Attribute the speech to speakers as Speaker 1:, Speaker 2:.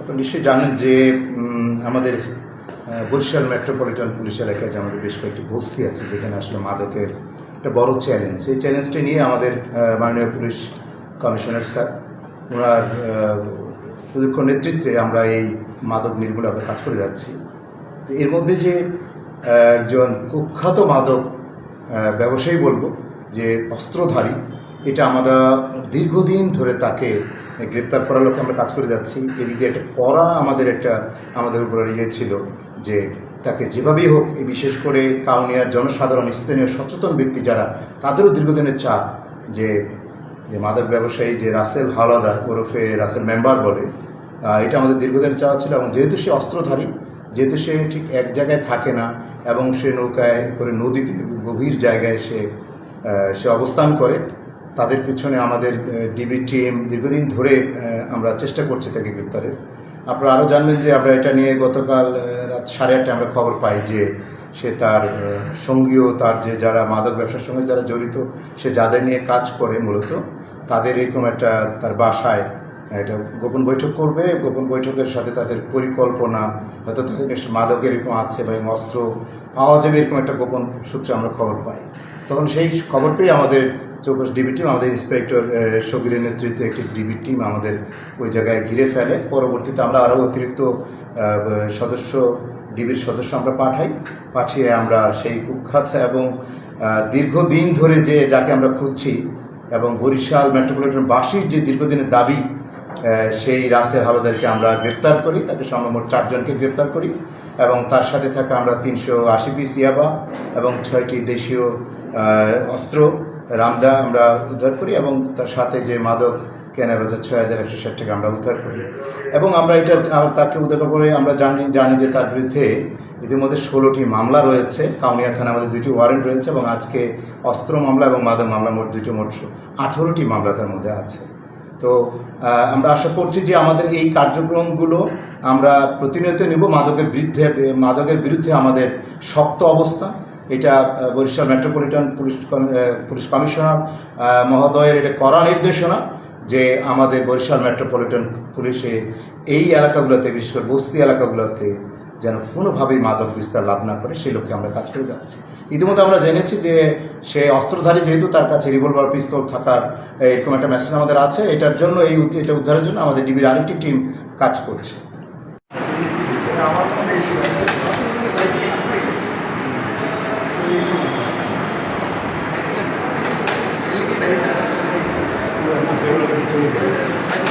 Speaker 1: আপনারা নিশ্চয়ই জানেন যে আমাদের বরিশাল মেট্রোপলিটন পুলিশ এলাকায় যে আমাদের বেশ কয়েকটি বস্তি আছে যেখানে আসলে মাদকের একটা বড় চ্যালেঞ্জ। এই চ্যালেঞ্জটি নিয়ে আমাদের মাননীয় পুলিশ কমিশনার স্যার ওনার সুদক্ষ নেতৃত্বে আমরা এই মাদক নির্মূলে আমরা কাজ করে যাচ্ছি। তো এর মধ্যে যে একজন কুখ্যাত মাদক ব্যবসায়ী বলবো যে অস্ত্রধারী, এটা আমরা দীর্ঘদিন ধরে তাকে গ্রেপ্তার করার লক্ষ্যে আমরা কাজ করে যাচ্ছি। এদিকে একটা কড়া আমাদের উপরে ছিল যে তাকে যেভাবেই হোক, এই বিশেষ করে কাউনিয়ার জনসাধারণ, স্থানীয় সচেতন ব্যক্তি যারা, তাদেরও দীর্ঘদিনের চাপ যে মাদক ব্যবসায়ী যে রাসেল হাওলাদার ওরফে রাসেল মেম্বার বলে, এটা আমাদের দীর্ঘদিনের চাওয়া ছিল। এবং যেহেতু সে অস্ত্রধারী, যেহেতু সে ঠিক এক জায়গায় থাকে না এবং সে নৌকায় করে নদীতে গভীর জায়গায় সে অবস্থান করে, তাদের পিছনে আমাদের ডিবি টিম দীর্ঘদিন ধরে আমরা চেষ্টা করছি তাকে গ্রেপ্তারের। আপনারা আরও জানবেন যে আমরা এটা নিয়ে গতকাল রাত 8:30 আমরা খবর পাই যে সে তার সঙ্গীও, তার যে যারা মাদক ব্যবসার সঙ্গে যারা জড়িত, সে যাদের নিয়ে কাজ করে মূলত, তাদের এরকম একটা তার বাসায় একটা গোপন বৈঠক করবে। গোপন বৈঠকের সাথে তাদের পরিকল্পনা, হয়তো তাদের মাদক এরকম আছে বা অস্ত্র পাওয়া যাবে, এরকম একটা গোপন সূত্রে আমরা খবর পাই। তখন সেই খবর পেয়ে আমাদের চৌকস ডিবি টিম, আমাদের ইন্সপেক্টর শবীরের নেতৃত্বে একটি ডিবি টিম আমাদের ওই জায়গায় ঘিরে ফেলে। পরবর্তীতে আমরা আরও অতিরিক্ত ডিবির সদস্য আমরা পাঠিয়ে আমরা সেই কুখ্যাত এবং দীর্ঘদিন ধরে যাকে আমরা খুঁজছি এবং বরিশাল মেট্রোপলিটন বাসীর যে দীর্ঘদিনের দাবি, সেই রাসেল হাওলাদারকে আমরা গ্রেপ্তার করি। তাকে সর্বমোট 4 জনকে গ্রেপ্তার করি এবং তার সাথে থাকা আমরা 380 পিস ইয়াবা এবং 6টি দেশীয় অস্ত্র রামদা আমরা উদ্ধার করি এবং তার সাথে যে মাদক কেনা বেচা 6160 টাকা আমরা উদ্ধার করি। এবং আমরা তাকে উদ্ধার করে আমরা জানি যে তার বিরুদ্ধে ইতিমধ্যে 16টি মামলা রয়েছে। কাউনিয়া থানা আমাদের 2টি ওয়ারেন্ট রয়েছে এবং আজকে অস্ত্র মামলা এবং মাদক মামলা মোট 18টি মামলা তার মধ্যে আছে। তো আমরা আশা করছি যে আমাদের এই কার্যক্রমগুলো আমরা প্রতিনিয়ত নিব। মাদকের বিরুদ্ধে আমাদের শক্ত অবস্থা, এটা বরিশাল মেট্রোপলিটন পুলিশ কমিশনার মহোদয়ের এটা কড়া নির্দেশনা যে আমাদের বরিশাল মেট্রোপলিটন পুলিশে এই এলাকাগুলোতে, বিশেষ করে বস্তি এলাকাগুলোতে যেন কোনোভাবেই মাদক বিস্তার লাভ না করে, সেই লক্ষ্যে আমরা কাজ করে যাচ্ছি। ইতিমধ্যে আমরা জেনেছি যে সে অস্ত্রধারী, যেহেতু তার কাছে রিভলভার পিস্তল থাকার এরকম একটা মেসেজ আমাদের আছে। এটার জন্য এটা উদ্ধারের জন্য আমাদের ডিবির আরেকটি টিম কাজ করছে।
Speaker 2: Thank you.